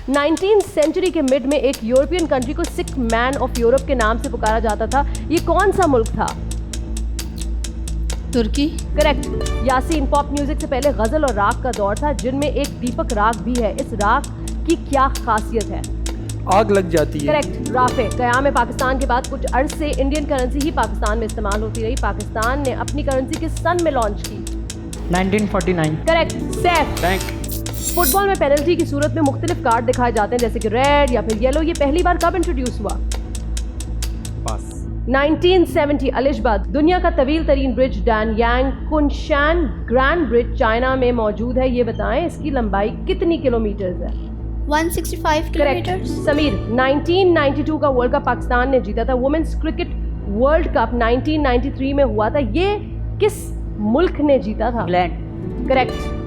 19th century के mid में एक यूरोपियन कंट्री को सिक मैन ऑफ यूरोप के नाम से पुकारा जाता था। ये कौन सा मुल्क था? तुर्की। करेक्ट। यासीन, पॉप म्यूजिक से पहले गजल और राग का दौर था जिनमें एक दीपक राग भी है। इस राग की क्या खासियत है? आग लग जाती है। करेक्ट। राफे, क़याम पाकिस्तान के बाद कुछ अरसे इंडियन करेंसी ही पाकिस्तान में इस्तेमाल होती रही। पाकिस्तान ने अपनी करेंसी किस सन में लॉन्च की? 1949। करेक्ट। सैफ, बैंक। फुटबॉल में पेनल्टी की सूरत में मुख्तलिफ कार्ड दिखाए जाते हैं जैसे कि रेड या फिर येलो। ये पहली बार कब इंट्रोड्यूस हुआ? पास। 1970। अलिशबाद, दुनिया का तवील तरीन ब्रिज डैनयांग कुनशान ग्रैंड ब्रिज चाइना में मौजूद है। ये बताएं इसकी लंबाई कितनी किलोमीटर है? 165 किलोमीटर। समीर, 1992 का वर्ल्ड कप पाकिस्तान ने जीता था। वुमेन्स क्रिकेट वर्ल्ड कप 1993 में हुआ था। ये किस मुल्क ने जीता था? इंग्लैंड। करेक्ट।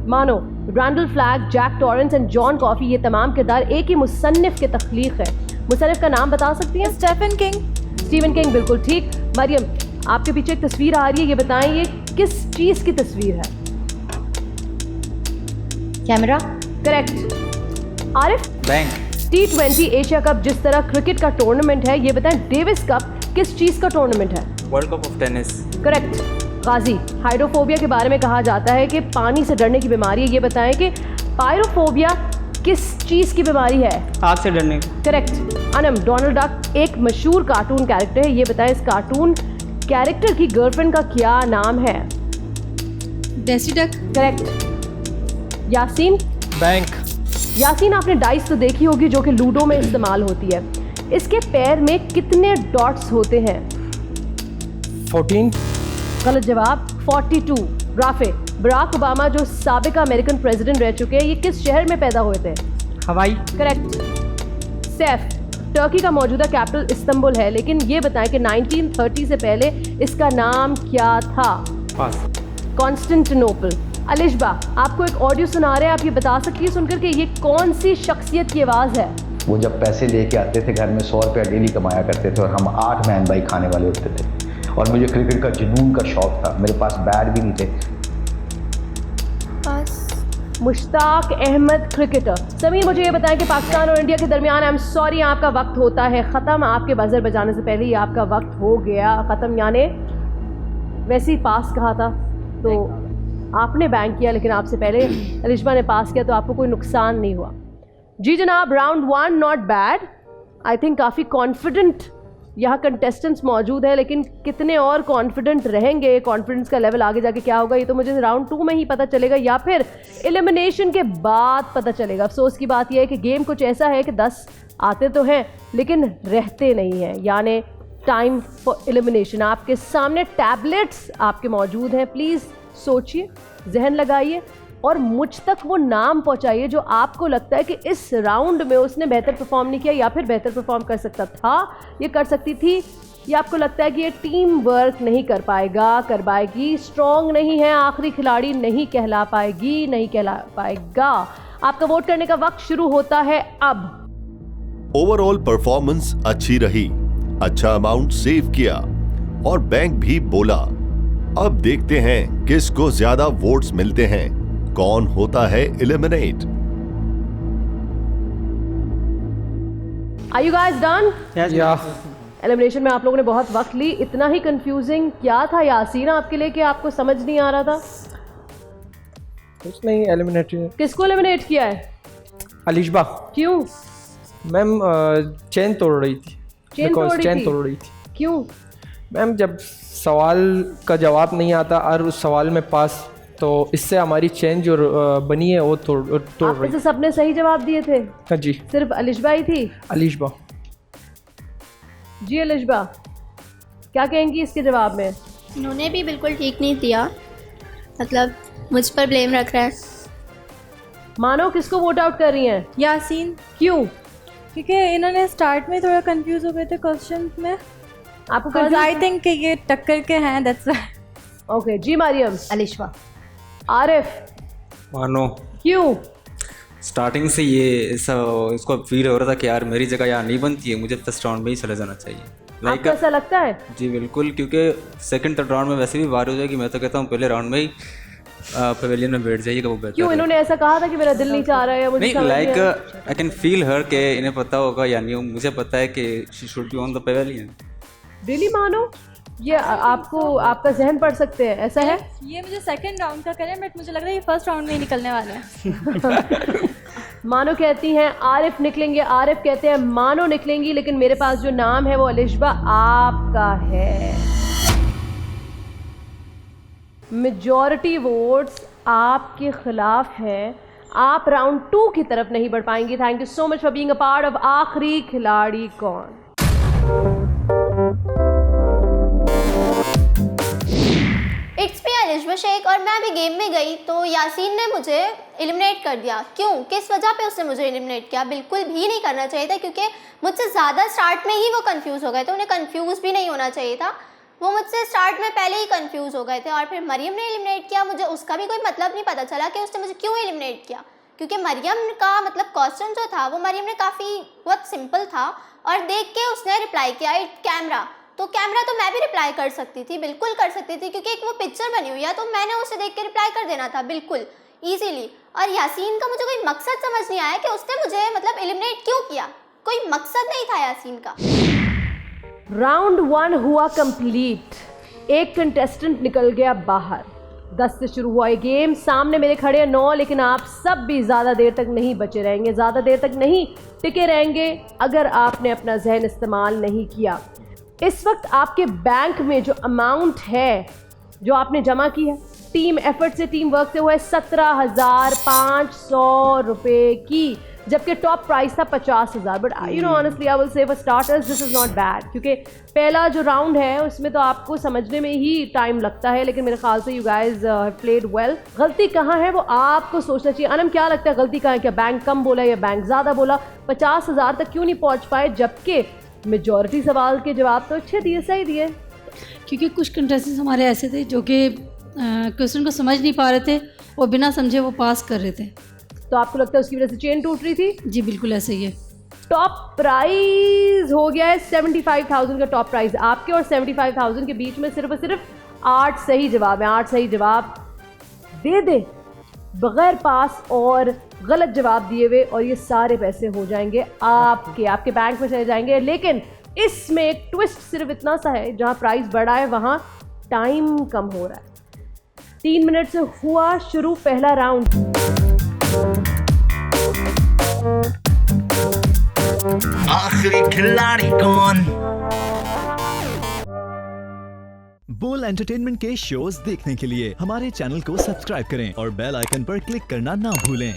मानो, Randall Flagg, Jack Torrance and John Coffey ये तमाम किरदार एक ही मुसन्निफ के तख्लीक है। मुसन्निफ का नाम बता सकती हैं? Stephen king. स्टीवन किंग, बिल्कुल ठीक। मरियम, आपके पीछे एक तस्वीर आ रही है, ये बताएं ये किस चीज की तस्वीर है? Camera. Correct. Arif, bank. T20 Asia cup जिस तरह क्रिकेट का टूर्नामेंट है, ये बताएं डेविस कप किस चीज का टूर्नामेंट है? World cup of tennis. Correct. Ghazi, hydrophobia के बारे में कहा जाता है कि पानी से डरने की बीमारी है। ये बताएं कि पायरोफोबिया किस चीज की बीमारी है? आग से डरने। करेक्ट। अनम, डोनाल्ड डक एक मशहूर कार्टून कैरेक्टर है। ये बताएं इस कार्टून कैरेक्टर की गर्लफ्रेंड का क्या नाम है? Daisy Duck. Correct. Yasin, bank. Yasin आपने डाइस तो देखी होगी जो कि लूडो में इस्तेमाल होती है। इसके पैर में कितने डॉट्स होते हैं? 14। गलत जवाब, 42। राफे, बराक ओबामा जो साबिक अमेरिकन प्रेसिडेंट रह चुके हैं, ये किस शहर में पैदा हुए थे? हवाई। करेक्ट। सैफ, टर्की का मौजूदा कैपिटल इस्तांबुल है, लेकिन ये बताएं कि 1930 से पहले इसका नाम क्या था? पास। कॉन्स्टेंटिनोपल। अलिशबा, आपको एक ऑडियो सुना रहे हैं, आप ये बता सकती है सुनकर कि ये कौन सी शख्सियत की आवाज़ है? वो जब पैसे लेके आते थे घर में 100 रुपया डेली कमाया करते थे और हम 8 बहन भाई खाने वाले होते थे और मुझे क्रिकेट का जुनून का शौक था। मेरे पास बैट भी नहीं थे। पास। मुश्ताक अहमद, क्रिकेटर। समीर, मुझे ये बताएं कि पाकिस्तान और इंडिया के दरमियान, आई एम सॉरी, आपका वक्त होता है ख़त्म। आपके बजर बजाने से पहले ही आपका वक्त हो गया ख़त्म। यानी वैसे ही पास कहा था तो आपने बैंक किया, लेकिन आपसे पहले अलिशबा ने पास किया तो आपको कोई नुकसान नहीं हुआ। जी जनाब, round 1 not bad. I think काफ़ी कॉन्फिडेंट यहाँ कंटेस्टेंट्स मौजूद है, लेकिन कितने और कॉन्फिडेंट रहेंगे, कॉन्फिडेंस का लेवल आगे जाके क्या होगा ये तो मुझे राउंड 2 में ही पता चलेगा या फिर एलिमिनेशन के बाद पता चलेगा। अफसोस की बात यह है कि गेम कुछ ऐसा है कि 10 आते तो हैं लेकिन रहते नहीं हैं, यानी टाइम फॉर एलिमिनेशन। आपके सामने टैबलेट्स आपके मौजूद हैं, प्लीज़ सोचिए, जहन लगाइए और मुझ तक वो नाम पहुंचाइए जो आपको लगता है कि इस राउंड में उसने बेहतर परफॉर्म नहीं किया या फिर बेहतर परफॉर्म कर सकता था, ये कर सकती थी, या आपको लगता है कि ये टीम वर्क नहीं कर पाएगा, कर पाएगी, स्ट्रॉन्ग नहीं है, आखिरी खिलाड़ी नहीं कहला पाएगी, नहीं कहला पाएगा। आपका वोट करने का वक्त शुरू होता है अब। ओवरऑल परफॉर्मेंस अच्छी रही, अच्छा अमाउंट सेव किया और बैंक भी बोला। अब देखते हैं किसको ज्यादा वोट्स मिलते हैं, कौन होता है eliminate. Are you guys done? या एलिमिनेशन में आप लोगों ने बहुत वक्त ली। इतना ही कंफ्यूजिंग क्या था यासीन आपके लिए कि आपको समझ नहीं आ रहा था? कुछ नहीं, एलिमिनेटरी। किसको एलिमिनेट किया है? अलिशबा। क्यों? मैम चेन तोड़ रही थी। चेन तोड़ रही चेन थी? तोड़ रही थी। क्यों? मैम जब सवाल का जवाब नहीं आता और उस सवाल में पास, तो इससे हमारी चेन जो बनी है वो तोड़ आप रही। में से सबने सही जवाब दिए थे? हाँ जी, सिर्फ अलिशबा ही थी? अलिशबा। जी अलिशबा, क्या कहेंगी इसके जवाब में? उन्होंने भी बिल्कुल ठीक नहीं दिया, मतलब मुझ पर ब्लेम रख रहा है। मानो किसको वोट आउट कर रही हैं? यासीन, क्यों? क्योंकि इन्होंने स्टार्ट में थोड़ा कंफ्यूज हो गए थे क्वेश्चन में। आपको आई थिंक ये टक्कर के हैं, दैट्स व्हाई। ओके जी। मरियम। अलिशबा। आरिफ। मानो क्यों? स्टार्टिंग से ये इसको फील हो रहा था कि यार मेरी जगह यहाँ नहीं बनती है, मुझे फर्स्ट राउंड में ही चले जाना चाहिए। आपको ऐसा लगता है? जी बिल्कुल, क्योंकि सेकंड थर्ड राउंड में वैसे भी बार हो जाएगी। मैं तो कहता हूँ पहले राउंड में ही पवेलियन में बैठ जाइएगा, वो बेहतर क्यों है। इन्होंने ऐसा कहा था कि मेरा दिल नहीं चाह रहा है या मुझे नहीं समझ नहीं लाइक आ रहा? आई कैन फील हर के इन्हें पता होगा या नहीं, मुझे पता है कि she should be on the pavilion. Really मानो ये आपको आपका जहन पढ़ सकते हैं, ऐसा है? ये मुझे सेकंड राउंड का करें, बट मुझे लग रहा है ये फर्स्ट राउंड में ही निकलने वाले हैं। मानो कहती हैं आरिफ निकलेंगे, आरिफ कहते हैं मानो निकलेंगी, लेकिन मेरे पास जो नाम है वो अलिशबा आपका है। मेजॉरिटी वोट्स आपके खिलाफ हैं, आप राउंड 2 की तरफ नहीं बढ़ पाएंगी। Thank you so much for being a part of आखिरी खिलाड़ी कौन। इट्स मी अलिशबा शेख और मैं अभी गेम में गई तो यासीन ने मुझे एलिमिनेट कर दिया। क्यों, किस वजह पे उसने मुझे एलिमिनेट किया? बिल्कुल भी नहीं करना चाहिए था, क्योंकि मुझसे ज़्यादा स्टार्ट में ही वो कंफ्यूज हो गए थे। उन्हें कंफ्यूज भी नहीं होना चाहिए था, वो मुझसे स्टार्ट में पहले ही कंफ्यूज हो गए थे। और फिर मरियम ने एलिमिनेट किया, मुझे उसका भी कोई मतलब नहीं पता चला कि उसने मुझे क्यों एलिमिनेट किया, क्योंकि मरियम का मतलब क्वेश्चन जो था वो मरियम ने काफ़ी बहुत सिंपल था और देख के उसने रिप्लाई किया इट कैमरा। तो कैमरा तो मैं भी रिप्लाई कर सकती थी, बिल्कुल कर सकती थी, क्योंकि एक वो पिक्चर बनी हुई है तो मैंने उसे देख के रिप्लाई कर देना था बिल्कुल ईजीली। और यासीन का मुझे कोई मकसद समझ नहीं आया कि उसने मुझे मतलब एलिमिनेट क्यों किया, कोई मकसद नहीं था यासीन का। राउंड 1 हुआ कंप्लीट, एक कंटेस्टेंट निकल गया बाहर। 10 से शुरू हुआ ये गेम, सामने मेरे खड़े हैं 9, लेकिन आप सब भी ज़्यादा देर तक नहीं बचे रहेंगे, ज़्यादा देर तक नहीं टिके रहेंगे अगर आपने अपना जहन इस्तेमाल नहीं किया। इस वक्त आपके बैंक में जो अमाउंट है जो आपने जमा की है टीम एफर्ट से, टीम वर्क से, वो है 17,500 रुपये की, जबकि टॉप प्राइस था 50,000। But you know honestly I will say for starters this is not bad, क्योंकि पहला जो राउंड है उसमें तो आपको समझने में ही टाइम लगता है, लेकिन मेरे ख्याल से you guys have played well. गलती कहाँ है वो आपको सोचना चाहिए। अनम क्या लगता है गलती कहाँ है? क्या बैंक कम बोला या बैंक ज़्यादा बोला? 50,000 तक क्यों नहीं पहुँच पाए, जबकि मेजॉरिटी सवाल के जवाब तो अच्छे दिए, सही दिए? क्योंकि कुछ कंटेस्टेंट्स हमारे ऐसे थे जो कि क्वेश्चन को समझ नहीं पा रहे थे और बिना समझे वो पास कर रहे थे। तो आपको लगता है उसकी वजह से चेन टूट रही थी? जी बिल्कुल ऐसे ही है। टॉप प्राइज हो गया है 75,000 का टॉप प्राइज। आपके और 75,000 के बीच में सिर्फ और सिर्फ 8 सही जवाब हैं। 8 सही जवाब दे दे बगैर पास और गलत जवाब दिए हुए, और ये सारे पैसे हो जाएंगे आपके बैंक में चले जाएंगे। लेकिन इसमें एक ट्विस्ट सिर्फ इतना सा है, जहाँ प्राइस बढ़ा है वहाँ टाइम कम हो रहा है। 3 मिनट से हुआ शुरू पहला राउंड। आखिरी खिलाड़ी कौन? बोल एंटरटेनमेंट के शोज देखने के लिए हमारे चैनल को सब्सक्राइब करें और बेल आइकन पर क्लिक करना ना भूलें।